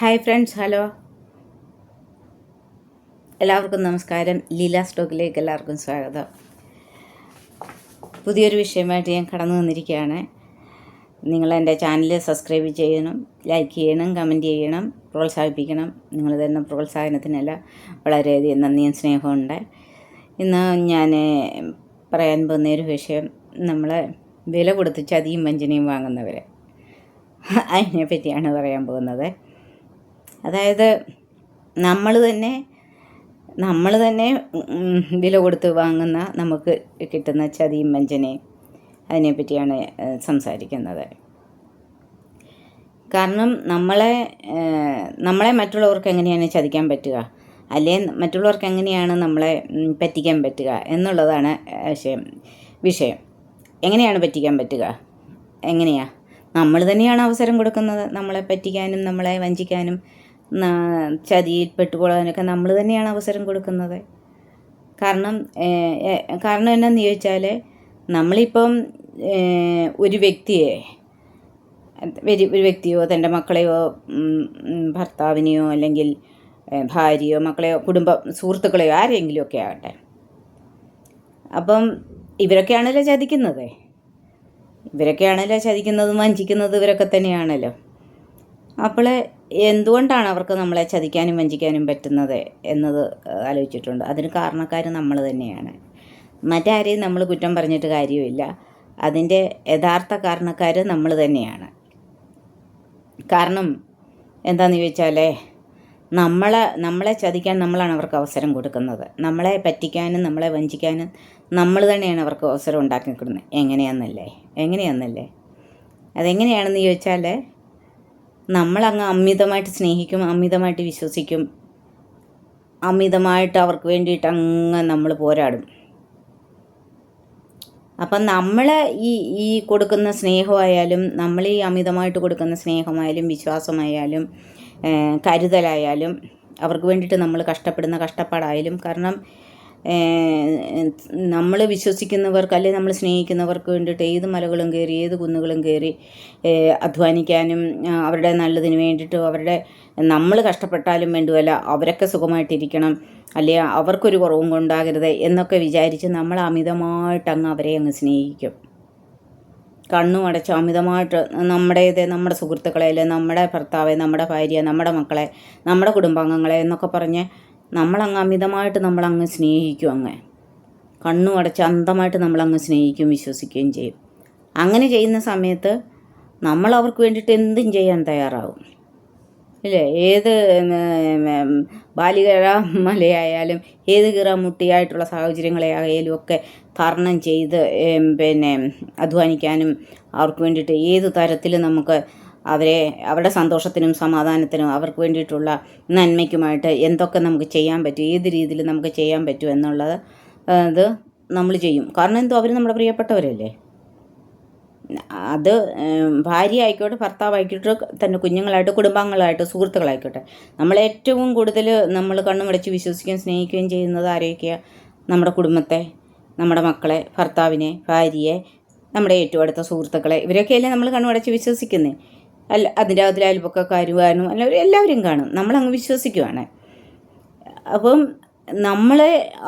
Hi friends, hello, എല്ലാവർക്കും നമസ്കാരം. ലീല സ്റ്റോക്കിലേക്ക് എല്ലാവർക്കും സ്വാഗതം. പുതിയൊരു വിഷയമായിട്ട് ഞാൻ കടന്നു വന്നിരിക്കുകയാണ്. നിങ്ങൾ എൻ്റെ ചാനൽ സബ്സ്ക്രൈബ് ചെയ്യണം, ലൈക്ക് ചെയ്യണം, കമൻറ്റ് ചെയ്യണം, പ്രോത്സാഹിപ്പിക്കണം. നിങ്ങൾ തരുന്ന പ്രോത്സാഹനത്തിനെല്ലാം വളരെയധികം നന്ദിയും സ്നേഹമുണ്ട്. ഇന്ന് ഞാൻ പറയാൻ പോകുന്ന ഒരു വിഷയം, നമ്മൾ വില കൊടുത്ത് ചതിയും വഞ്ചനയും വാങ്ങുന്നവരെ, അതിനെ പറ്റിയാണ് പറയാൻ പോകുന്നത്. അതായത് നമ്മൾ തന്നെ വില കൊടുത്ത് വാങ്ങുന്ന നമുക്ക് കിട്ടുന്ന ചതിയും വഞ്ചനയും, അതിനെപ്പറ്റിയാണ് സംസാരിക്കുന്നത്. കാരണം നമ്മളെ മറ്റുള്ളവർക്ക് എങ്ങനെയാണ് ചതിക്കാൻ പറ്റുക, അല്ലെ മറ്റുള്ളവർക്ക് എങ്ങനെയാണ് നമ്മളെ പറ്റിക്കാൻ പറ്റുക എന്നുള്ളതാണ് വിഷയം. എങ്ങനെയാണ് പറ്റിക്കാൻ പറ്റുക? എങ്ങനെയാണ്? നമ്മൾ തന്നെയാണ് അവസരം കൊടുക്കുന്നത്. നമ്മളെ പറ്റിക്കാനും നമ്മളെ വഞ്ചിക്കാനും ചതിയിൽ പെട്ടുപോകാനൊക്കെ നമ്മൾ തന്നെയാണ് അവസരം കൊടുക്കുന്നത്. കാരണം എന്നാന്ന് ചോദിച്ചാൽ, നമ്മളിപ്പം ഒരു വ്യക്തിയോ തൻ്റെ മക്കളെയോ ഭർത്താവിനെയോ അല്ലെങ്കിൽ ഭാര്യയോ മക്കളെയോ സുഹൃത്തുക്കളെയോ ആരെങ്കിലുമൊക്കെ ആകട്ടെ, അപ്പം ഇവരൊക്കെയാണല്ലോ ചതിക്കുന്നതും വഞ്ചിക്കുന്നതും ഇവരൊക്കെ തന്നെയാണല്ലോ. അപ്പോൾ എന്തുകൊണ്ടാണ് അവർക്ക് നമ്മളെ ചതിക്കാനും വഞ്ചിക്കാനും പറ്റുന്നത് എന്നത് ആലോചിച്ചിട്ടുണ്ട്. അതിന് കാരണക്കാർ നമ്മൾ തന്നെയാണ്. മറ്റാരെയും നമ്മൾ കുറ്റം പറഞ്ഞിട്ട് കാര്യമില്ല. അതിൻ്റെ യഥാർത്ഥ കാരണക്കാർ നമ്മൾ തന്നെയാണ്. കാരണം എന്താണെന്ന് ചോദിച്ചാൽ, നമ്മളെ ചതിക്കാൻ നമ്മളാണ് അവർക്ക് അവസരം കൊടുക്കുന്നത്. നമ്മളെ പറ്റിക്കാനും നമ്മളെ വഞ്ചിക്കാനും നമ്മൾ തന്നെയാണ് അവർക്ക് അവസരം ഉണ്ടാക്കിക്കൊടുക്കുന്നത്. എങ്ങനെയാണെന്നല്ലേ അതെങ്ങനെയാണെന്ന് ചോദിച്ചാൽ, നമ്മളങ്ങ് അമിതമായിട്ട് സ്നേഹിക്കും, അമിതമായിട്ട് വിശ്വസിക്കും, അമിതമായിട്ട് അവർക്ക് വേണ്ടിയിട്ട് അങ്ങ് നമ്മൾ പോരാടും. അപ്പം നമ്മൾ ഈ കൊടുക്കുന്ന സ്നേഹമായാലും, നമ്മൾ ഈ അമിതമായിട്ട് കൊടുക്കുന്ന സ്നേഹമായാലും വിശ്വാസമായാലും കരുതലായാലും, അവർക്ക് വേണ്ടിയിട്ട് നമ്മൾ കഷ്ടപ്പെടുന്ന കഷ്ടപ്പാടായാലും, കാരണം നമ്മൾ വിശ്വസിക്കുന്നവർക്ക് അല്ലെങ്കിൽ നമ്മൾ സ്നേഹിക്കുന്നവർക്ക് വേണ്ടിയിട്ട് ഏത് മലകളും കയറി ഏത് കുന്നുകളും കയറി അധ്വാനിക്കാനും അവരുടെ നല്ലതിന് വേണ്ടിയിട്ട് നമ്മൾ കഷ്ടപ്പെട്ടാലും വേണ്ടുമല്ല, അവരൊക്കെ സുഖമായിട്ടിരിക്കണം, അല്ലെങ്കിൽ അവർക്കൊരു കുറവും കൊണ്ടാകരുത് എന്നൊക്കെ വിചാരിച്ച് നമ്മൾ അമിതമായിട്ട് അവരെ സ്നേഹിക്കും. കണ്ണും അടച്ച് അമിതമായിട്ട് നമ്മുടെ സുഹൃത്തുക്കളെ, അല്ലെങ്കിൽ നമ്മുടെ ഭർത്താവെ, നമ്മുടെ ഭാര്യ, നമ്മുടെ മക്കളെ, നമ്മുടെ കുടുംബാംഗങ്ങളെ എന്നൊക്കെ പറഞ്ഞ് അമിതമായിട്ട് സ്നേഹിക്കും. കണ്ണും അടച്ച് അന്ധമായിട്ട് സ്നേഹിക്കും, വിശ്വസിക്കുകയും ചെയ്യും. അങ്ങനെ ചെയ്യുന്ന സമയത്ത് നമ്മൾ അവർക്ക് വേണ്ടിയിട്ട് എന്തും ചെയ്യാൻ തയ്യാറാവും, ഇല്ലേ? ഏത് ബാലികര മലയായാലും ഏത് കീറാമുട്ടിയായിട്ടുള്ള സാഹചര്യങ്ങളെയായാലും ഒക്കെ തരണം ചെയ്ത് അധ്വാനിക്കാനും അവർക്ക് വേണ്ടിയിട്ട് ഏത് തരത്തിൽ നമുക്ക് അവരുടെ സന്തോഷത്തിനും സമാധാനത്തിനും അവർക്ക് വേണ്ടിയിട്ടുള്ള നന്മയ്ക്കുമായിട്ട് എന്തൊക്കെ നമുക്ക് ചെയ്യാൻ പറ്റും, ഏത് രീതിയിൽ നമുക്ക് ചെയ്യാൻ പറ്റും എന്നുള്ളത് അത് നമ്മൾ ചെയ്യും. കാരണം അവർ നമ്മുടെ പ്രിയപ്പെട്ടവരല്ലേ. അത് ഭാര്യ ആയിക്കോട്ടെ, ഭർത്താവായിക്കോട്ടെ, തന്നെ കുഞ്ഞുങ്ങളായിട്ട്, കുടുംബാംഗങ്ങളായിട്ട്, സുഹൃത്തുക്കളായിക്കോട്ടെ, നമ്മളേറ്റവും കൂടുതൽ നമ്മൾ കണ്ണുമടച്ച് വിശ്വസിക്കുകയും സ്നേഹിക്കുകയും ചെയ്യുന്നത് ആരെയൊക്കെയാണ്? നമ്മുടെ കുടുംബത്തെ, നമ്മുടെ മക്കളെ, ഭർത്താവിനെ, ഭാര്യയെ, നമ്മുടെ ഏറ്റവും അടുത്ത സുഹൃത്തുക്കളെ, ഇവരൊക്കെയല്ലേ നമ്മൾ കണ്ണുമടച്ച് വിശ്വസിക്കുന്നത്. അതിൻ്റെ അയൽപക്കക്കാരും എല്ലാവരും കാണും. നമ്മളങ്ങ് വിശ്വസിക്കുവാണ്. അപ്പം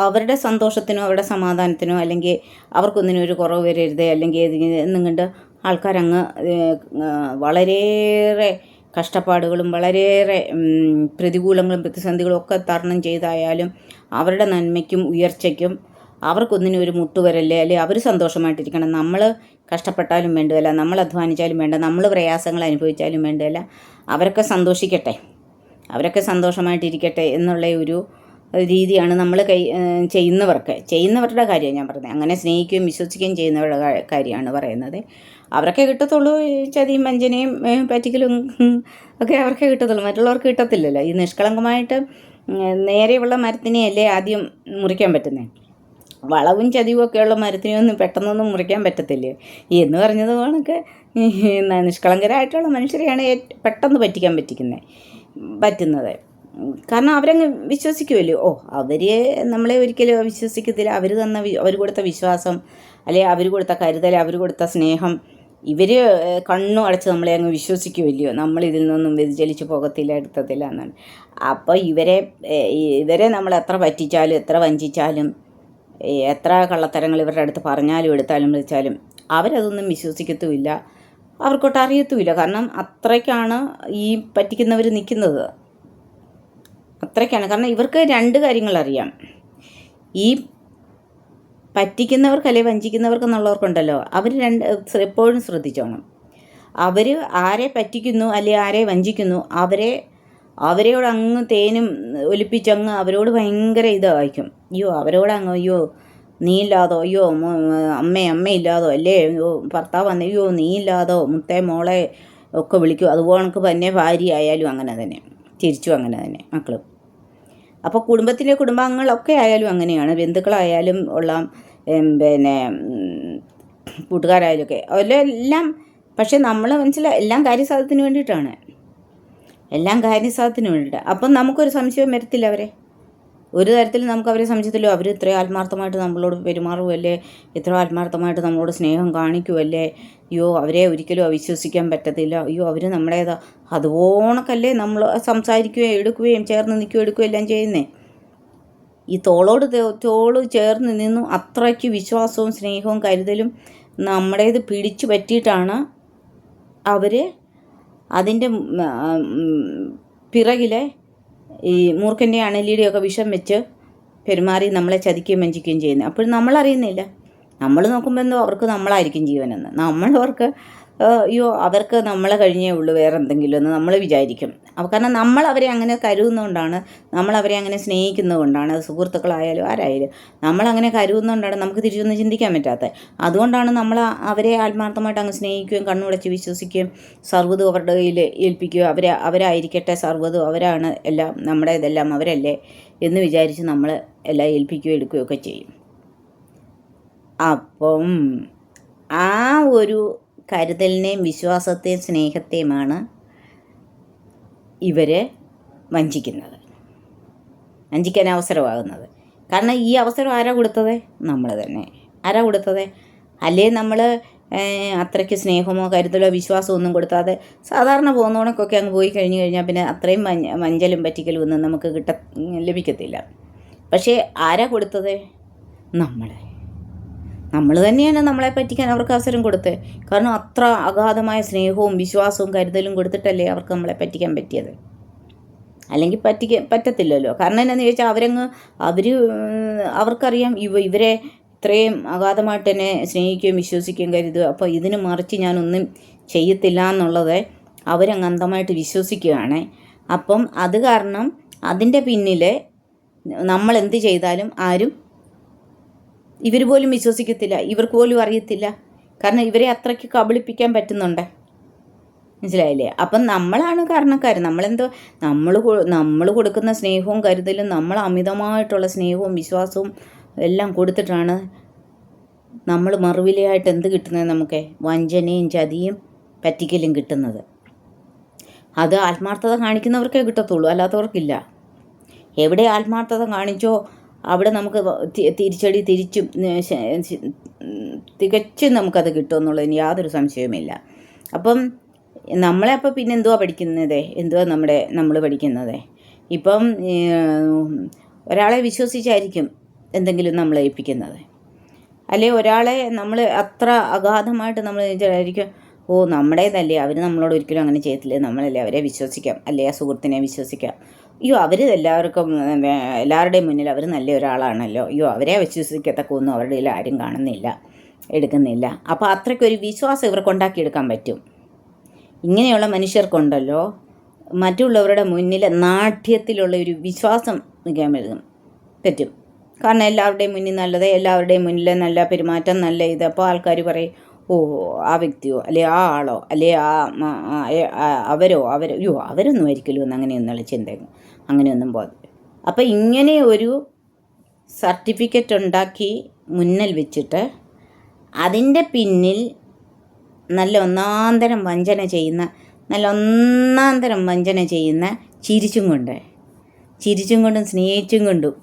അവരുടെ സന്തോഷത്തിനോ അവരുടെ സമാധാനത്തിനോ അല്ലെങ്കിൽ അവർക്കൊന്നിനും ഒരു കുറവ് വരരുത്, അല്ലെങ്കിൽ എന്നും കണ്ട് ആൾക്കാരങ്ങ് വളരെയേറെ കഷ്ടപ്പാടുകളും വളരെയേറെ പ്രതികൂലങ്ങളും പ്രതിസന്ധികളും ഒക്കെ തരണം ചെയ്തായാലും അവരുടെ നന്മയ്ക്കും ഉയർച്ചയ്ക്കും അവർക്കൊന്നിനും ഒരു മുട്ടുവരല്ലേ, അല്ലെങ്കിൽ അവർ സന്തോഷമായിട്ടിരിക്കണം. നമ്മൾ കഷ്ടപ്പെട്ടാലും വേണ്ടതല്ല, നമ്മൾ അധ്വാനിച്ചാലും വേണ്ട, നമ്മൾ പ്രയാസങ്ങൾ അനുഭവിച്ചാലും വേണ്ടതല്ല, അവരൊക്കെ സന്തോഷിക്കട്ടെ, അവരൊക്കെ സന്തോഷമായിട്ടിരിക്കട്ടെ എന്നുള്ള ഒരു രീതിയാണ് നമ്മൾ ചെയ്യുന്നവരുടെ കാര്യമാണ് ഞാൻ പറയുന്നത്. അങ്ങനെ സ്നേഹിക്കുകയും വിശ്വസിക്കുകയും ചെയ്യുന്നവരുടെ കാര്യമാണ് പറയുന്നത്. അവരൊക്കെ കിട്ടത്തുള്ളൂ ചതിയും വഞ്ചനയും പറ്റിക്കലും ഒക്കെ അവർക്ക് കിട്ടത്തുള്ളൂ, മറ്റുള്ളവർക്ക് കിട്ടത്തില്ലല്ലോ. ഈ നിഷ്കളങ്കമായിട്ട് നേരെയുള്ള മരത്തിനെയല്ലേ ആദ്യം മുറിക്കാൻ പറ്റുന്നത്. വളവും ചതിവും ഒക്കെയുള്ള മരത്തിനെയൊന്നും പെട്ടെന്നൊന്നും മുറിക്കാൻ പറ്റത്തില്ല എന്ന് പറഞ്ഞത് പോലൊക്കെ നിഷ്കളങ്കരായിട്ടുള്ള മനുഷ്യരെയാണ് പെട്ടെന്ന് പറ്റിക്കാൻ പറ്റുന്നത്. കാരണം അവരങ്ങ് വിശ്വസിക്കുമല്ലോ. അവർ നമ്മളെ ഒരിക്കലും വിശ്വസിക്കത്തില്ല. അവർ കൊടുത്ത വിശ്വാസം, അല്ലെങ്കിൽ അവർ കൊടുത്ത കരുതൽ, അവർ കൊടുത്ത സ്നേഹം ഇവർ കണ്ണും അടച്ച് നമ്മളെ അങ്ങ് വിശ്വസിക്കുമല്ലയോ, നമ്മളിതിൽ നിന്നൊന്നും വ്യതിചലിച്ച് പോകത്തില്ല, എടുത്തത്തില്ല എന്നാണ്. അപ്പോൾ ഇവരെ നമ്മൾ എത്ര പറ്റിച്ചാലും എത്ര വഞ്ചിച്ചാലും എത്ര കള്ളത്തരങ്ങൾ ഇവരുടെ അടുത്ത് പറഞ്ഞാലും എടുത്താലും വിളിച്ചാലും അവരതൊന്നും വിശ്വസിക്കത്തുമില്ല, അവർക്കൊട്ട് അറിയത്തുമില്ല. കാരണം അത്രയ്ക്കാണ് ഈ പറ്റിക്കുന്നവർ നിൽക്കുന്നത്, അത്രയ്ക്കാണ്. കാരണം ഇവർക്ക് രണ്ട് കാര്യങ്ങളറിയാം. ഈ പറ്റിക്കുന്നവർക്ക് അല്ലെങ്കിൽ വഞ്ചിക്കുന്നവർക്കെന്നുള്ളവർക്കുണ്ടല്ലോ, അവർ എപ്പോഴും ശ്രദ്ധിച്ചോണം. അവർ ആരെ പറ്റിക്കുന്നു അല്ലെങ്കിൽ ആരെ വഞ്ചിക്കുന്നു അവരോട് അങ്ങ് തേനും ഒലിപ്പിച്ചങ്ങ് അവരോട് ഭയങ്കര ഇതായിരിക്കും. അയ്യോ നീ ഇല്ലാതോ, അമ്മയില്ലാതോ, അല്ലേ ഭർത്താവ് വന്ന് നീ ഇല്ലാതോ, മുത്തേ മോളെ ഒക്കെ വിളിക്കും. അതുപോലെ നമുക്ക് തന്നെ ഭാര്യ ആയാലും അങ്ങനെ തന്നെ, തിരിച്ചും അങ്ങനെ തന്നെ മക്കളും. അപ്പോൾ കുടുംബാംഗങ്ങളൊക്കെ ആയാലും അങ്ങനെയാണ്, ബന്ധുക്കളായാലും ഉള്ള പിന്നെ കൂട്ടുകാരായാലും ഒക്കെ എല്ലാം. പക്ഷെ നമ്മൾ എല്ലാം കാര്യസാധ്യത്തിന് വേണ്ടിയിട്ടാണ്, എല്ലാം കാര്യസാധ്യത്തിന് വേണ്ടിയിട്ട്. അപ്പം നമുക്കൊരു സംശയം വരത്തില്ല അവരെ, ഒരു തരത്തിൽ നമുക്ക് അവരെ സംശയത്തില്ലോ. അവർ ഇത്രയും ആത്മാർത്ഥമായിട്ട് നമ്മളോട് പെരുമാറുമല്ലേ, ഇത്ര ആത്മാർത്ഥമായിട്ട് നമ്മളോട് സ്നേഹം കാണിക്കുമല്ലേ, അവരെ ഒരിക്കലും അവിശ്വസിക്കാൻ പറ്റത്തില്ല, അവർ നമ്മുടേതാ, അതുപോണക്കല്ലേ നമ്മൾ സംസാരിക്കുകയും എടുക്കുകയും ചേർന്ന് നിൽക്കുകയും എടുക്കുകയും എല്ലാം ചെയ്യുന്നേ. ഈ തോള് ചേർന്ന് നിന്നു അത്രയ്ക്ക് വിശ്വാസവും സ്നേഹവും കരുതലും നമ്മുടേത് പിടിച്ചു പറ്റിയിട്ടാണ് അവർ അതിൻ്റെ പിറകിലെ ഈ മൂർഖൻ്റെ അണലിയുടെയൊക്കെ വിഷം വെച്ച് പെരുമാറി നമ്മളെ ചതിക്കുകയും വഞ്ചിക്കുകയും ചെയ്യുന്നത്. അപ്പോൾ നമ്മളറിയുന്നില്ല. നമ്മൾ നോക്കുമ്പോൾ എന്തോ അവർക്ക് നമ്മളായിരിക്കും ജീവനെന്ന്, അവർക്ക് നമ്മളെ കഴിഞ്ഞേ ഉള്ളൂ വേറെ എന്തെങ്കിലും എന്ന് നമ്മൾ വിചാരിക്കും. കാരണം നമ്മൾ അവരെ അങ്ങനെ കരുതുന്നതുകൊണ്ടാണ്, നമ്മളവരെ അങ്ങനെ സ്നേഹിക്കുന്നതുകൊണ്ടാണ്, അത് സുഹൃത്തുക്കളായാലും ആരായാലും നമ്മളങ്ങനെ കരുതുന്നതുകൊണ്ടാണ് നമുക്ക് തിരിച്ചൊന്നും ചിന്തിക്കാൻ പറ്റാത്തത്. അതുകൊണ്ടാണ് നമ്മൾ അവരെ ആത്മാർത്ഥമായിട്ട് അങ്ങ് സ്നേഹിക്കുകയും കണ്ണുടച്ച് വിശ്വസിക്കുകയും സർവ്വതും അവരുടെ കയ്യിൽ ഏൽപ്പിക്കുകയും അവരായിരിക്കട്ടെ സർവ്വതും, അവരാണ് എല്ലാം, നമ്മുടെ ഇതെല്ലാം അവരല്ലേ എന്ന് വിചാരിച്ച് നമ്മൾ എല്ലാം ഏൽപ്പിക്കുകയും എടുക്കുകയൊക്കെ ചെയ്യും. അപ്പം ആ ഒരു കരുതലിനെയും വിശ്വാസത്തെയും സ്നേഹത്തെയുമാണ് ഇവർ വഞ്ചിക്കാൻ അവസരമാകുന്നത്. കാരണം ഈ അവസരം ആരാ കൊടുത്തത്? നമ്മൾ തന്നെ. ആരാ കൊടുത്തത്? അല്ലേ നമ്മൾ അത്രയ്ക്ക് സ്നേഹമോ കരുതലോ വിശ്വാസമോ ഒന്നും കൊടുത്താതെ സാധാരണ പോകുന്നവണക്കൊക്കെ അങ്ങ് പോയി കഴിഞ്ഞാൽ പിന്നെ അത്രയും വഞ്ചലും പറ്റിക്കലും ഒന്നും നമുക്ക് ലഭിക്കത്തില്ല. പക്ഷേ ആരാ കൊടുത്തത്? നമ്മൾ തന്നെയാണ് നമ്മളെ പറ്റിക്കാൻ അവർക്ക് അവസരം കൊടുത്തത്. കാരണം അത്ര അഗാധമായ സ്നേഹവും വിശ്വാസവും കരുതലും കൊടുത്തിട്ടല്ലേ അവർക്ക് നമ്മളെ പറ്റിക്കാൻ പറ്റിയത്. അല്ലെങ്കിൽ പറ്റത്തില്ലല്ലോ. കാരണം എന്നാന്ന് ചോദിച്ചാൽ അവർക്കറിയാം ഇവരെ ഇത്രയും അഗാധമായിട്ട് തന്നെ സ്നേഹിക്കുകയും വിശ്വസിക്കുകയും കരുതുക. അപ്പോൾ ഇതിന് മറിച്ച് ഞാനൊന്നും ചെയ്യത്തില്ല എന്നുള്ളത് അവരങ്ങ് അന്ധമായിട്ട് വിശ്വസിക്കുകയാണ്. അപ്പം അത് കാരണം അതിൻ്റെ പിന്നിൽ നമ്മൾ എന്ത് ചെയ്താലും ആരും ഇവർ പോലും വിശ്വസിക്കത്തില്ല, ഇവർക്ക് പോലും അറിയത്തില്ല. കാരണം ഇവരെ അത്രയ്ക്ക് കബളിപ്പിക്കാൻ പറ്റുന്നുണ്ട്. മനസ്സിലായില്ലേ? അപ്പം നമ്മളാണ് കാരണക്കാർ. നമ്മൾ കൊടുക്കുന്ന സ്നേഹവും കരുതലും, നമ്മൾ അമിതമായിട്ടുള്ള സ്നേഹവും വിശ്വാസവും എല്ലാം കൊടുത്തിട്ടാണ് നമ്മൾ മറുവിലയായിട്ട് എന്ത് കിട്ടുന്നത്? നമുക്ക് വഞ്ചനയും ചതിയും പറ്റിക്കലും കിട്ടുന്നത്. അത് ആത്മാർത്ഥത കാണിക്കുന്നവർക്കേ കിട്ടത്തുള്ളൂ, അല്ലാത്തവർക്കില്ല. എവിടെ ആത്മാർത്ഥത കാണിച്ചോ അവിടെ നമുക്ക് തിരിച്ചടി തികച്ചും നമുക്കത് കിട്ടുമെന്നുള്ളതിന് യാതൊരു സംശയവുമില്ല. അപ്പം നമ്മളെ പിന്നെ എന്തുവാ നമ്മൾ പഠിക്കുന്നത്? ഇപ്പം ഒരാളെ വിശ്വസിച്ചായിരിക്കും എന്തെങ്കിലും നമ്മളെ ഏൽപ്പിക്കുന്നത്, അല്ലെ ഒരാളെ നമ്മൾ അത്ര അഗാധമായിട്ട് നമ്മൾ വിചാരിക്കും, നമ്മുടേതല്ലേ, അവർ നമ്മളോട് ഒരിക്കലും അങ്ങനെ ചെയ്യത്തില്ലേ, നമ്മളല്ലേ അവരെ വിശ്വസിക്കാം, അല്ലേ ആ സുഹൃത്തിനെ വിശ്വസിക്കാം, അവർ എല്ലാവരുടെയും മുന്നിൽ അവർ നല്ല ഒരാളാണല്ലോ, അവരെ വിശ്വസിക്കത്തക്കൊന്നും അവരുടെ കയ്യിൽ ആരും കാണുന്നില്ല, എടുക്കുന്നില്ല. അപ്പോൾ അത്രയ്ക്കൊരു വിശ്വാസം ഇവർക്ക് ഉണ്ടാക്കിയെടുക്കാൻ പറ്റും. ഇങ്ങനെയുള്ള മനുഷ്യർക്കുണ്ടല്ലോ മറ്റുള്ളവരുടെ മുന്നിൽ നാട്യത്തിലുള്ള ഒരു വിശ്വാസം നിൽക്കാൻ പറ്റും. കാരണം എല്ലാവരുടെയും മുന്നിൽ നല്ലത്, എല്ലാവരുടെയും മുന്നിൽ നല്ല പെരുമാറ്റം, നല്ല ഇത്. അപ്പോൾ ആൾക്കാർ പറയും, ആ വ്യക്തിയോ അല്ലെ ആ ആളോ അല്ലെ അവരോ അവരൊന്നും ഒരിക്കലും ഒന്നും അങ്ങനെയൊന്നുള്ള ചിന്തയും അങ്ങനെയൊന്നും പോകുന്നത്. അപ്പോൾ ഇങ്ങനെ ഒരു സർട്ടിഫിക്കറ്റ് ഉണ്ടാക്കി മുന്നിൽ വെച്ചിട്ട് അതിൻ്റെ പിന്നിൽ നല്ല ഒന്നാന്തരം വഞ്ചന ചെയ്യുന്ന ചിരിച്ചും കൊണ്ടും സ്നേഹിച്ചും കൊണ്ടും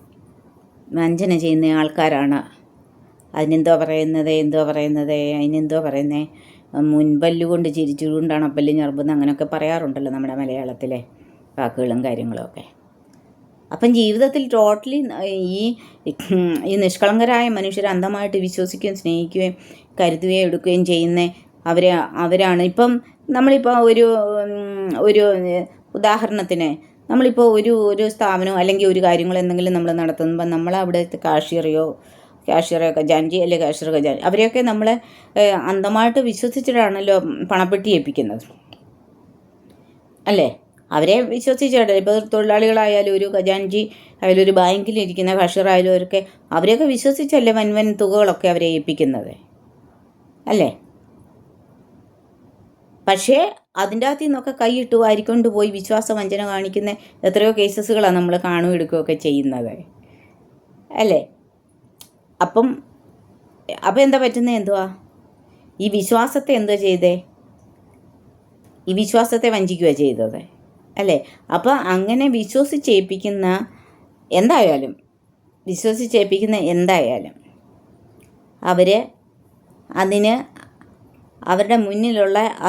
വഞ്ചന ചെയ്യുന്ന ആൾക്കാരാണ്. അതിനെന്തോ പറയുന്നത് മുൻപല്ലുകൊണ്ട് ചിരിച്ചുകൊണ്ടാണ് അപ്പല്ല് ഞറുമ്പെന്ന് അങ്ങനെയൊക്കെ പറയാറുണ്ടല്ലോ നമ്മുടെ മലയാളത്തിലെ വാക്കുകളും കാര്യങ്ങളുമൊക്കെ. അപ്പം ജീവിതത്തിൽ ടോട്ടലി ഈ നിഷ്കളങ്കരായ മനുഷ്യർ അന്ധമായിട്ട് വിശ്വസിക്കുകയും സ്നേഹിക്കുകയും കരുതുകയും എടുക്കുകയും ചെയ്യുന്ന അവരാണ്. ഇപ്പം നമ്മളിപ്പോൾ ഒരു ഉദാഹരണത്തിന് നമ്മളിപ്പോൾ ഒരു സ്ഥാപനം അല്ലെങ്കിൽ ഒരു കാര്യങ്ങൾ എന്തെങ്കിലും നമ്മൾ നടത്തുമ്പോൾ നമ്മളവിടുത്തെ കാഷ്യറോ ഖജാൻജി അല്ലെ കാഷ്യർ ഖജാൻജി അവരെയൊക്കെ നമ്മളെ അന്ധമായിട്ട് വിശ്വസിച്ചിട്ടാണല്ലോ പണപ്പെട്ടി ഏൽപ്പിക്കുന്നത് അല്ലേ? അവരെ വിശ്വസിച്ചിട്ട് ഇപ്പോൾ തൊഴിലാളികളായാലും ഒരു ഖജാൻജി ആയാലും ഒരു ബാങ്കിലിരിക്കുന്ന കാഷ്യറായാലും അവരെയൊക്കെ വിശ്വസിച്ചല്ലേ വൻ തുകകളൊക്കെ അവരെ ഏൽപ്പിക്കുന്നത് അല്ലേ? പക്ഷേ അതിൻ്റെ അകത്തു നിന്നൊക്കെ കൈയിട്ട് വാരിക്കൊണ്ട് പോയി വിശ്വാസവഞ്ചന കാണിക്കുന്ന എത്രയോ കേസസുകളാണ് നമ്മൾ കാണുകയും എടുക്കുകയൊക്കെ ചെയ്യുന്നത് അല്ലേ? അപ്പം എന്താ പറ്റുന്നത്? എന്തുവാ ഈ വിശ്വാസത്തെ എന്തോ ചെയ്തേ? ഈ വിശ്വാസത്തെ വഞ്ചിക്കുകയാണ് ചെയ്തത് അല്ലേ? അപ്പോൾ അങ്ങനെ വിശ്വസിച്ചേൽപ്പിക്കുന്ന എന്തായാലും അവർ അതിന് അവരുടെ മുന്നിലുള്ള ആ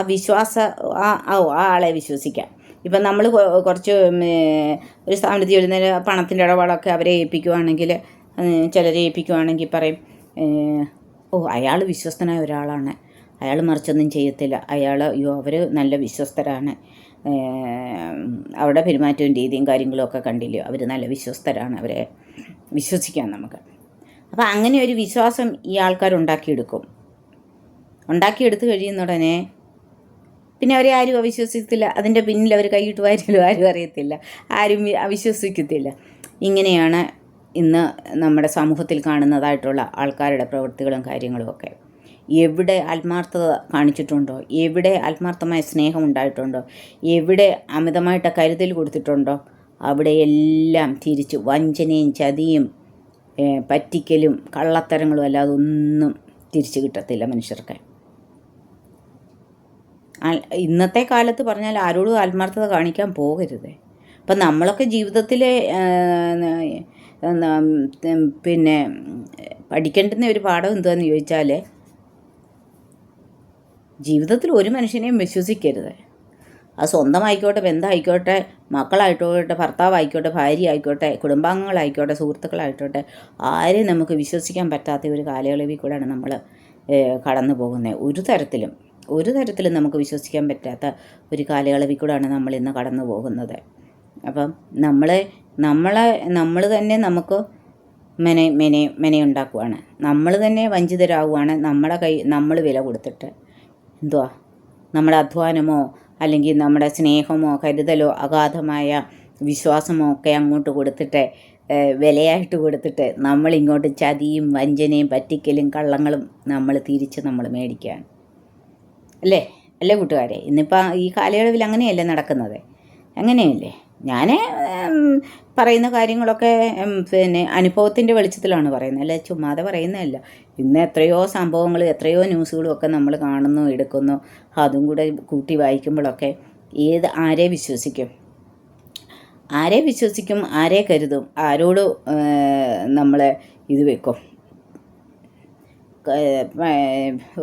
ആളെ വിശ്വസിക്കാം. ഇപ്പം നമ്മൾ കുറച്ച് ഒരു സ്ഥാപനത്തിൽ വരുന്ന പണത്തിൻ്റെ ഇടപാടൊക്കെ അവരെ ഏൽപ്പിക്കുവാണെങ്കിൽ ചിലരെ ഏൽപ്പിക്കുവാണെങ്കിൽ പറയും, അയാൾ വിശ്വസ്തനായ ഒരാളാണ്, അയാൾ മറിച്ചൊന്നും ചെയ്യത്തില്ല, അവർ നല്ല വിശ്വസ്തരാണ്, അവരുടെ പെരുമാറ്റവും രീതിയും കാര്യങ്ങളും കണ്ടില്ലയോ, അവർ നല്ല വിശ്വസ്തരാണ്, അവരെ വിശ്വസിക്കാം നമുക്ക്. അപ്പോൾ അങ്ങനെ ഒരു വിശ്വാസം ഈ ആൾക്കാർ ഉണ്ടാക്കിയെടുത്ത് കഴിയുന്ന ഉടനെ പിന്നെ അവരെ ആരും അവിശ്വസിക്കത്തില്ല. അതിൻ്റെ പിന്നിൽ അവർ കൈയിട്ട് വാരിയാലും ആരും അറിയത്തില്ല, ആരും അവിശ്വസിക്കത്തില്ല. ഇങ്ങനെയാണ് ഇന്ന് നമ്മുടെ സമൂഹത്തിൽ കാണുന്നതായിട്ടുള്ള ആൾക്കാരുടെ പ്രവൃത്തികളും കാര്യങ്ങളുമൊക്കെ. എവിടെ ആത്മാർത്ഥത കാണിച്ചിട്ടുണ്ടോ, എവിടെ ആത്മാർത്ഥമായ സ്നേഹം ഉണ്ടായിട്ടുണ്ടോ, എവിടെ അമിതമായിട്ട് കരുതൽ കൊടുത്തിട്ടുണ്ടോ, അവിടെയെല്ലാം തിരിച്ച് വഞ്ചനയും ചതിയും പറ്റിക്കലും കള്ളത്തരങ്ങളും അല്ലാതെ ഒന്നും തിരിച്ചു കിട്ടത്തില്ല മനുഷ്യർക്ക്. ഇന്നത്തെ കാലത്ത് പറഞ്ഞാൽ ആരോടും ആത്മാർത്ഥത കാണിക്കാൻ പോകരുത്. അപ്പം നമ്മളൊക്കെ ജീവിതത്തിൽ പിന്നെ പഠിക്കേണ്ടുന്ന ഒരു പാഠം എന്താണെന്ന് ചോദിച്ചാൽ, ജീവിതത്തിൽ ഒരു മനുഷ്യനെയും വിശ്വസിക്കരുത്. അത് സ്വന്തമായിക്കോട്ടെ, ബന്ധമായിക്കോട്ടെ, മക്കളായിക്കോട്ടെ, ഭർത്താവായിക്കോട്ടെ, ഭാര്യ ആയിക്കോട്ടെ, കുടുംബാംഗങ്ങളായിക്കോട്ടെ, സുഹൃത്തുക്കളായിക്കോട്ടെ, ആരെയും നമുക്ക് വിശ്വസിക്കാൻ പറ്റാത്ത ഒരു കാലയളവിൽ കൂടെയാണ് നമ്മൾ കടന്നു പോകുന്നത്. ഒരു തരത്തിലും നമുക്ക് വിശ്വസിക്കാൻ പറ്റാത്ത ഒരു കാലയളവിൽ കൂടെയാണ് നമ്മൾ ഇന്ന് കടന്നു പോകുന്നത്. അപ്പം നമ്മൾ തന്നെ നമുക്ക് മെനയുണ്ടാക്കുവാണ്, നമ്മൾ തന്നെ വഞ്ചിതരാകുവാണ്. നമ്മൾ വില കൊടുത്തിട്ട് നമ്മുടെ അധ്വാനമോ അല്ലെങ്കിൽ നമ്മുടെ സ്നേഹമോ കരുതലോ അഗാധമായ വിശ്വാസമോ ഒക്കെ അങ്ങോട്ട് കൊടുത്തിട്ട് വിലയായിട്ട് കൊടുത്തിട്ട് നമ്മളിങ്ങോട്ട് ചതിയും വഞ്ചനയും പറ്റിക്കലും കള്ളങ്ങളും നമ്മൾ മേടിക്കുകയാണ് അല്ലേ കൂട്ടുകാരെ? ഇന്നിപ്പോൾ ഈ കാലയളവിൽ അങ്ങനെയല്ലേ നടക്കുന്നത്? അങ്ങനെയല്ലേ? ഞാൻ പറയുന്ന കാര്യങ്ങളൊക്കെ പിന്നെ അനുഭവത്തിൻ്റെ വെളിച്ചത്തിലാണ് പറയുന്നത്, അല്ലേ ചുമ്മാതെ പറയുന്നതല്ല. ഇന്ന് എത്രയോ സംഭവങ്ങൾ, എത്രയോ ന്യൂസുകളും ഒക്കെ നമ്മൾ കാണുന്നു, എടുക്കുന്നു. അതും കൂടെ കൂട്ടി വായിക്കുമ്പോഴൊക്കെ ആരെ വിശ്വസിക്കും, ആരെ കരുതും, ആരോട് നമ്മൾ ഇത് വെക്കും?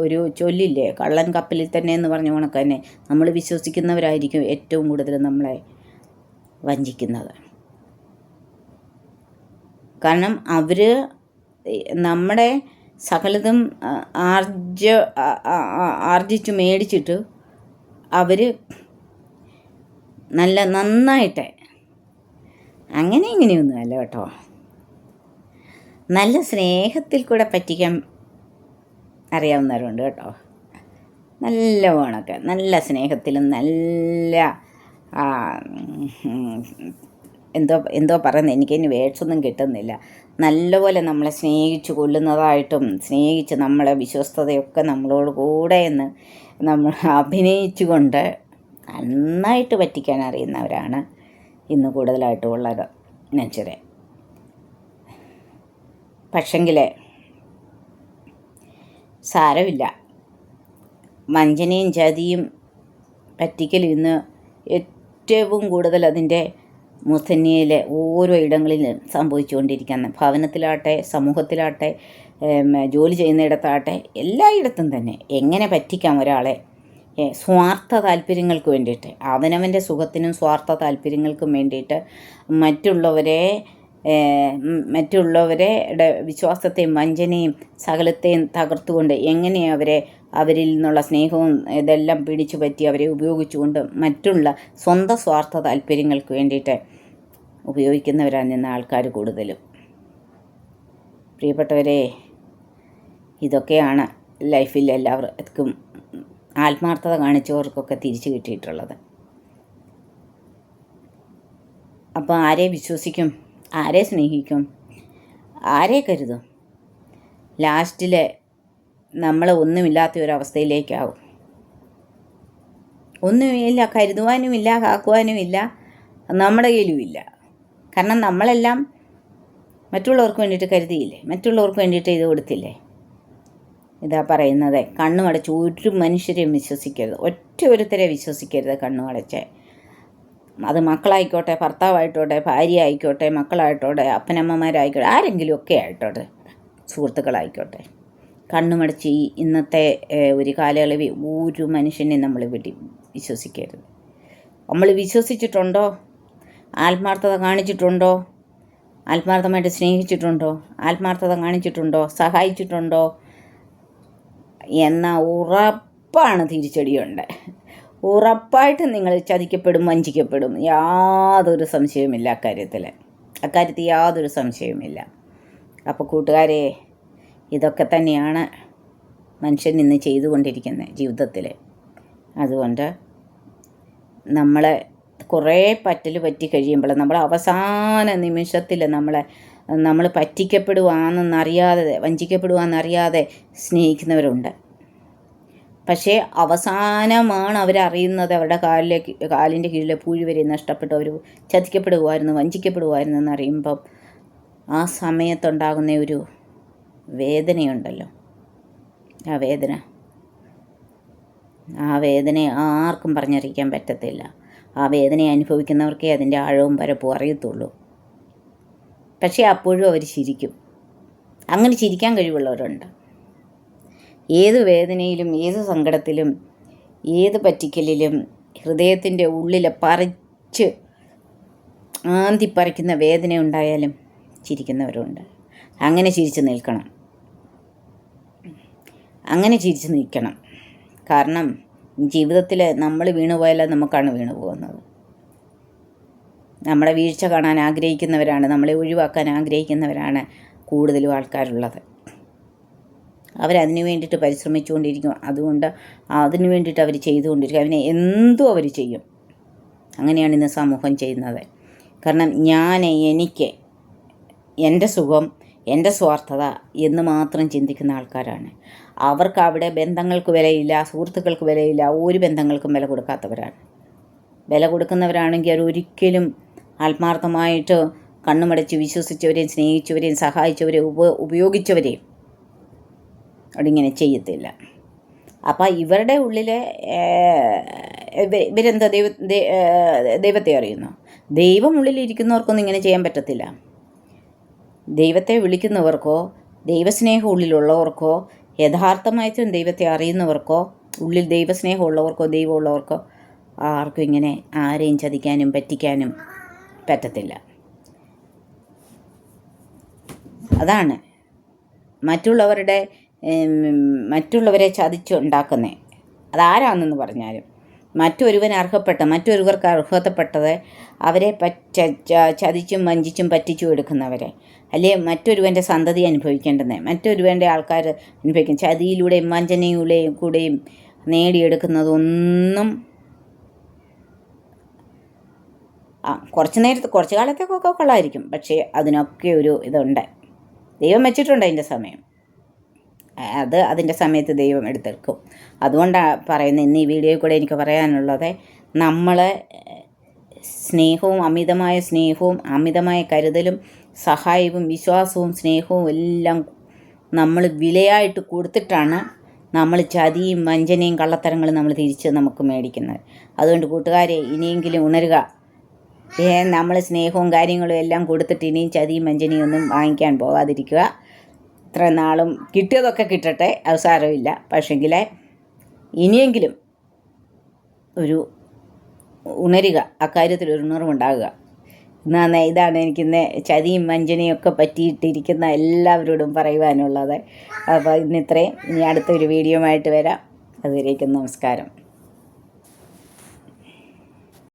ഒരു ചൊല്ലില്ലേ, കള്ളൻ കപ്പലിൽ തന്നെ എന്ന് പറഞ്ഞ കണക്ക് തന്നെ നമ്മൾ വിശ്വസിക്കുന്നവരായിരിക്കും ഏറ്റവും കൂടുതൽ നമ്മളെ വഞ്ചിക്കുന്നത്. കാരണം അവർ നമ്മുടെ സകലതും ആർജിച്ച് മേടിച്ചിട്ട് അവർ നന്നായിട്ട് ഇങ്ങനെയൊന്നും അല്ല കേട്ടോ, നല്ല സ്നേഹത്തിൽ കൂടെ പറ്റിക്കാൻ അറിയാവുന്നവരുണ്ട് കേട്ടോ. നല്ല ഓണൊക്കെ നല്ല സ്നേഹത്തിലും നല്ല എന്തോ പറയുന്നത്, എനിക്കതിന് വേർഡ്സൊന്നും കിട്ടുന്നില്ല. നല്ലപോലെ നമ്മളെ സ്നേഹിച്ച് കൊല്ലുന്നതായിട്ടും സ്നേഹിച്ച് നമ്മളെ വിശ്വസ്തതയൊക്കെ നമ്മളോട് കൂടെ എന്ന് നമ്മൾ അഭിനയിച്ചുകൊണ്ട് നന്നായിട്ട് പറ്റിക്കാൻ അറിയുന്നവരാണ് ഇന്ന് കൂടുതലായിട്ടും ഉള്ളത് മനുഷ്യരെ. പക്ഷെങ്കിൽ സാരമില്ല, വഞ്ചനയും ചതിയും പറ്റിക്കലും ഇന്ന് ഏറ്റവും കൂടുതൽ അതിൻ്റെ മുസന്നിയിൽ ഓരോ ഇടങ്ങളിൽ സംഭവിച്ചുകൊണ്ടിരിക്കുകയാണ്. ഭവനത്തിലാട്ടെ, സമൂഹത്തിലാട്ടെ, ജോലി ചെയ്യുന്നിടത്താട്ടെ എല്ലായിടത്തും തന്നെ എങ്ങനെ പറ്റിക്കാം ഒരാളെ സ്വാർത്ഥ താല്പര്യങ്ങൾക്ക് വേണ്ടിയിട്ട്, അവനവൻ്റെ സുഖത്തിനും സ്വാർത്ഥ താല്പര്യങ്ങൾക്കും വേണ്ടിയിട്ട് മറ്റുള്ളവരുടെ വിശ്വാസത്തെയും വഞ്ചനയും സകലത്തെയും തകർത്തുകൊണ്ട് എങ്ങനെ അവരിൽ നിന്നുള്ള സ്നേഹവും ഇതെല്ലാം പിടിച്ചു പറ്റി അവരെ ഉപയോഗിച്ചുകൊണ്ട് മറ്റുള്ള സ്വന്തം സ്വാർത്ഥ താല്പര്യങ്ങൾക്ക് വേണ്ടിയിട്ട് ഉപയോഗിക്കുന്നവരാണ് ഇന്ന് ആൾക്കാർ കൂടുതലും. പ്രിയപ്പെട്ടവരെ, ഇതൊക്കെയാണ് ലൈഫിൽ എല്ലാവർക്കും ആത്മാർത്ഥത കാണിച്ചവർക്കൊക്കെ തിരിച്ചു കിട്ടിയിട്ടുള്ളത്. അപ്പോൾ ആരെ വിശ്വസിക്കും, ആരെ സ്നേഹിക്കും, ആരെ കരുതും? ലാസ്റ്റിൽ നമ്മൾ ഒന്നുമില്ലാത്ത ഒരവസ്ഥയിലേക്കാവും. ഒന്നുമില്ല, കരുതുവാനുമില്ല, കാക്കുവാനുമില്ല, നമ്മുടെ കയ്യിലുമില്ല. കാരണം നമ്മളെല്ലാം മറ്റുള്ളവർക്ക് വേണ്ടിയിട്ട് കരുതിയില്ലേ, മറ്റുള്ളവർക്ക് വേണ്ടിയിട്ട് ഇത് കൊടുത്തില്ലേ. ഇതാ പറയുന്നത്, കണ്ണുമടച്ച് ഒരു മനുഷ്യരെയും വിശ്വസിക്കരുത്, ഒറ്റ ഒരുത്തരെ വിശ്വസിക്കരുത് കണ്ണുമടച്ച്. അത് മക്കളായിക്കോട്ടെ, ഭർത്താവായിക്കോട്ടെ, ഭാര്യ ആയിക്കോട്ടെ, മക്കളായിക്കോട്ടെ, അപ്പനമ്മമാരായിക്കോട്ടെ, ആരെങ്കിലും ഒക്കെ ആയിക്കോട്ടെ, സുഹൃത്തുക്കളായിക്കോട്ടെ. കണ്ണുമടച്ച് ഈ ഇന്നത്തെ ഒരു കാലയളവിൽ ഒരു മനുഷ്യനെ നമ്മൾ വിശ്വസിക്കരുത്. നമ്മൾ വിശ്വസിച്ചിട്ടുണ്ടോ? ആത്മാർത്ഥത കാണിച്ചിട്ടുണ്ടോ? ആത്മാർത്ഥമായിട്ട് സ്നേഹിച്ചിട്ടുണ്ടോ? ആത്മാർത്ഥത കാണിച്ചിട്ടുണ്ടോ? സഹായിച്ചിട്ടുണ്ടോ? എന്നാൽ ഉറപ്പാണ് തിരിച്ചടിയുണ്ട്. ഉറപ്പായിട്ട് നിങ്ങൾ ചതിക്കപ്പെടും, വഞ്ചിക്കപ്പെടും. യാതൊരു സംശയവുമില്ല അക്കാര്യത്തിൽ യാതൊരു സംശയവുമില്ല. അപ്പോൾ കൂട്ടുകാരെ, ഇതൊക്കെ തന്നെയാണ് മനുഷ്യൻ ഇന്ന് ചെയ്തുകൊണ്ടിരിക്കുന്നത് ജീവിതത്തിൽ. അതുകൊണ്ട് നമ്മളെ കുറേ പറ്റൽ പറ്റി കഴിയുമ്പോൾ, നമ്മൾ അവസാന നിമിഷത്തിൽ നമ്മൾ പറ്റിക്കപ്പെടുവാണെന്നറിയാതെ, വഞ്ചിക്കപ്പെടുവാണെന്നറിയാതെ സ്നേഹിക്കുന്നവരുണ്ട്. പക്ഷേ അവസാനമാണ് അവരറിയുന്നത് അവരുടെ കാലിൻ്റെ കീഴിലെ പൂഴി വരെ നഷ്ടപ്പെട്ടു, അവർ ചതിക്കപ്പെടുമായിരുന്നു, വഞ്ചിക്കപ്പെടുമായിരുന്നു എന്നറിയുമ്പം ആ സമയത്തുണ്ടാകുന്ന ഒരു വേദനയുണ്ടല്ലോ, ആ വേദന ആർക്കും പറഞ്ഞറിയിക്കാൻ പറ്റത്തില്ല. ആ വേദനയെ അനുഭവിക്കുന്നവർക്കേ അതിൻ്റെ ആഴവും പരപ്പും അറിയത്തുള്ളൂ. പക്ഷേ അപ്പോഴും അവർ ചിരിക്കും. അങ്ങനെ ചിരിക്കാൻ കഴിവുള്ളവരുണ്ട്. ഏത് വേദനയിലും, ഏത് സങ്കടത്തിലും, ഏത് പറ്റിക്കലിലും ഹൃദയത്തിൻ്റെ ഉള്ളിൽ ആന്തിപ്പറിക്കുന്ന വേദന ഉണ്ടായാലും ചിരിക്കുന്നവരുണ്ട്. അങ്ങനെ ചിരിച്ച് നിൽക്കണം. കാരണം ജീവിതത്തിൽ നമ്മൾ വീണുപോയാൽ നമുക്കാണ് വീണു പോകുന്നത്. നമ്മുടെ വീഴ്ച കാണാൻ ആഗ്രഹിക്കുന്നവരാണ്, നമ്മളെ ഒഴിവാക്കാൻ ആഗ്രഹിക്കുന്നവരാണ് കൂടുതലും ആൾക്കാരുള്ളത്. അവരതിനു വേണ്ടിയിട്ട് പരിശ്രമിച്ചുകൊണ്ടിരിക്കും. അതുകൊണ്ട് അതിനു വേണ്ടിയിട്ട് അവർ ചെയ്തുകൊണ്ടിരിക്കും. എന്തും അവർ ചെയ്യും. അങ്ങനെയാണ് ഇന്ന് സമൂഹം ചെയ്യുന്നത്. കാരണം എനിക്ക്, എൻ്റെ സുഖം, എൻ്റെ സ്വാർത്ഥത എന്ന് മാത്രം ചിന്തിക്കുന്ന ആൾക്കാരാണ്. അവർക്ക് അവിടെ ബന്ധങ്ങൾക്ക് വിലയില്ല, സുഹൃത്തുക്കൾക്ക് വിലയില്ല, ഒരു ബന്ധങ്ങൾക്കും വില കൊടുക്കാത്തവരാണ്. വില കൊടുക്കുന്നവരാണെങ്കിൽ അവരൊരിക്കലും ആത്മാർത്ഥമായിട്ട് കണ്ണുമടച്ച് വിശ്വസിച്ചവരെയും സ്നേഹിച്ചവരെയും സഹായിച്ചവരെയും ഉപയോഗിച്ചവരെയും അവിടിങ്ങനെ ചെയ്യത്തില്ല. അപ്പം ഇവരുടെ ഉള്ളിൽ ഇവരെന്താ ദൈവത്തെ അറിയുന്നു. ദൈവം ഉള്ളിലിരിക്കുന്നവർക്കൊന്നും ഇങ്ങനെ ചെയ്യാൻ പറ്റത്തില്ല. ദൈവത്തെ വിളിക്കുന്നവർക്കോ, ദൈവസ്നേഹം ഉള്ളിലുള്ളവർക്കോ, യഥാർത്ഥമായിട്ടും ദൈവത്തെ അറിയുന്നവർക്കോ, ഉള്ളിൽ ദൈവസ്നേഹമുള്ളവർക്കോ, ദൈവമുള്ളവർക്കോ ആർക്കും ഇങ്ങനെ ആരെയും ചതിക്കാനും പറ്റിക്കാനും പറ്റത്തില്ല. അതാണ് മറ്റുള്ളവരെ ചതിച്ചുണ്ടാക്കുന്നത്. അതാരാണെന്ന് പറഞ്ഞാലും മറ്റൊരുവർക്ക് അർഹതപ്പെട്ടത് അവരെ ചതിച്ചും വഞ്ചിച്ചും പറ്റിച്ചും എടുക്കുന്നവരെ, അല്ലെ മറ്റൊരുവൻ്റെ സന്തതി അനുഭവിക്കേണ്ടുന്നത്, മറ്റൊരുവൻ്റെ ആൾക്കാർ അനുഭവിക്കും. ചതിയിലൂടെയും വഞ്ചനയിലൂടെയും കൂടെയും നേടിയെടുക്കുന്നതൊന്നും കുറച്ച് കാലത്തേക്കൊക്കെ കൊള്ളായിരിക്കും. പക്ഷേ അതിനൊക്കെ ഒരു ഇതുണ്ട്. ദൈവം വെച്ചിട്ടുണ്ട് അതിൻ്റെ സമയം. അതിൻ്റെ സമയത്ത് ദൈവം എടുത്തെടുക്കും. അതുകൊണ്ടാണ് പറയുന്നത്, ഇന്ന് ഈ വീഡിയോയിൽ കൂടെ എനിക്ക് പറയാനുള്ളത്, നമ്മൾ അമിതമായ കരുതലും സഹായവും വിശ്വാസവും സ്നേഹവും എല്ലാം നമ്മൾ വിലയായിട്ട് കൊടുത്തിട്ടാണ് നമ്മൾ ചതിയും വഞ്ചനയും കള്ളത്തരങ്ങളും നമ്മൾ തിരിച്ച് നമുക്ക് മേടിക്കുന്നത്. അതുകൊണ്ട് കൂട്ടുകാരെ, ഇനിയെങ്കിലും ഉണരുക. നമ്മൾ സ്നേഹവും കാര്യങ്ങളും എല്ലാം കൊടുത്തിട്ട് ഇനിയും ചതിയും വഞ്ചനയും ഒന്നും വാങ്ങിക്കാൻ പോകാതിരിക്കുക. ഇത്ര നാളും കിട്ടിയതൊക്കെ കിട്ടട്ടെ, അത് സാരമില്ല. പക്ഷെങ്കിൽ ഇനിയെങ്കിലും ഒരു ഉണരുക, അക്കാര്യത്തിൽ ഒരു ഉണർവുണ്ടാകുക. ഇതാണ് എനിക്കിന്ന് ചതിയും വഞ്ചനയും ഒക്കെ പറ്റിയിട്ടിരിക്കുന്ന എല്ലാവരോടും പറയുവാനുള്ളത്. അപ്പോൾ ഇന്നിത്രയും. ഇനി അടുത്തൊരു വീഡിയോ ആയിട്ട് വരാം. അതുവരേക്കും നമസ്കാരം.